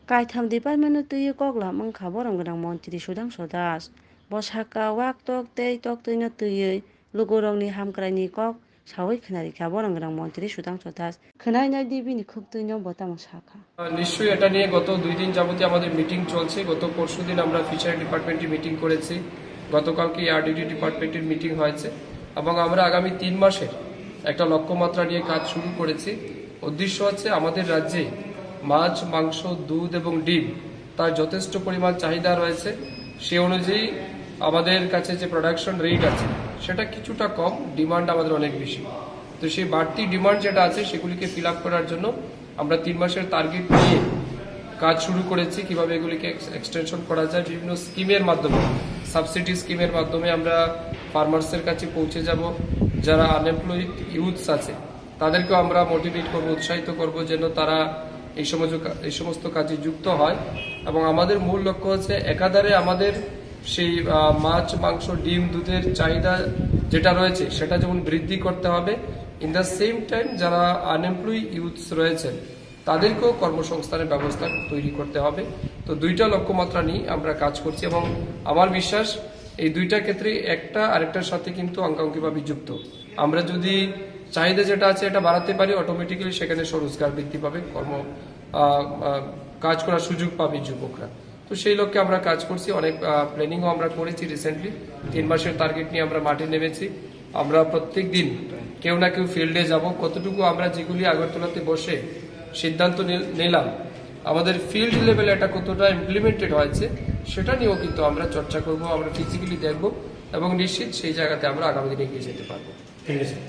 Kaitham Department tuyo kokla mangkha borong gadang Mantri Sudhanshu Das. Bosaka wak tok tui no tuyo lugurongni hamkraini kok sawai khnari kha borong gadang Mantri Sudhanshu Das. Khnai nai dibini khuk tui no botamo shaka. নিশ্চয়ই এটা নিয়ে গত 2 দিন যাবতীয় আমাদের meeting চলছে। গত পরশুদিন আমরা ফিশারি ডিপার্টমেন্টের মিটিং করেছি, গতকালকে আরডিডি ডিপার্টমেন্টের মিটিং হয়েছে এবং আমরা আগামী 3 মাসের একটা লক্ষ্যমাত্রা নিয়ে কাজ শুরু করেছি। উদ্দেশ্য হচ্ছে আমাদের রাজ্যে মাছ, মাংস, দুধ এবং ডিম তার যথেষ্ট পরিমাণ চাহিদা রয়েছে। সে অনুযায়ী আমাদের কাছে যে প্রোডাকশন রেট আছে সেটা কিছুটা কম, ডিমান্ড আমাদের অনেক বেশি। তো সেই বাড়তি ডিমান্ড যেটা আছে সেগুলিকে ফিল আপ করার জন্য আমরা 3 মাসের টার্গেট নিয়ে কাজ শুরু করেছি। কিভাবে এগুলিকে এক্সটেনশন করা যায়, বিভিন্ন স্কিমের মাধ্যমে, সাবসিডি স্কিমের মাধ্যমে আমরা ফার্মার্সের কাছে পৌঁছে যাব। যারা আনএমপ্লয়েড ইউথস আছে তাদেরকেও আমরা মোটিভেট করব, উৎসাহিত করব যেন তারা এই সমস্ত কাজে যুক্ত হয়। এবং আমাদের মূল লক্ষ্য হচ্ছে একাধারে আমাদের সেই মাছ, মাংস, ডিম, দুধের চাহিদা যেটা রয়েছে সেটা যেমন বৃদ্ধি করতে হবে, ইন দ্য সেম টাইম যারা আনএমপ্লয়েড ইউথস রয়েছেন তাদেরকেও কর্মসংস্থানের ব্যবস্থা তৈরি করতে হবে। তো দুইটা লক্ষ্যমাত্রা নিয়ে আমরা কাজ করছি এবং আমার বিশ্বাস এই দুইটা ক্ষেত্রে একটা আরেকটার সাথে কিন্তু অঙ্গাঙ্গিভাবে যুক্ত। আমরা যদি চাহিদা যেটা আছে এটা বাড়াতে পারি, অটোমেটিক্যালি সেখানে স্বরোজগার বৃদ্ধি পাবে, কাজ করার সুযোগ পাবে যুবকরা। তো সেই লক্ষ্যে আমরা কাজ করছি, অনেক প্ল্যানিংও আমরা করেছি রিসেন্টলি। 3 মাসের টার্গেট নিয়ে আমরা মাঠে নেমেছি। আমরা প্রত্যেক দিন কেউ না কেউ ফিল্ডে যাব। কতটুকু আমরা যেগুলি আগরতলাতে বসে সিদ্ধান্ত নিলাম আমাদের ফিল্ড লেভেলে এটা কতটা ইমপ্লিমেন্টেড হয়েছে সেটা নিয়েও কিন্তু আমরা চর্চা করব, আমরা ফিজিক্যালি দেখব এবং নিশ্চিত সেই জায়গাতে আমরা আগামী দিনে এগিয়ে যেতে পারবো। ঠিক আছে।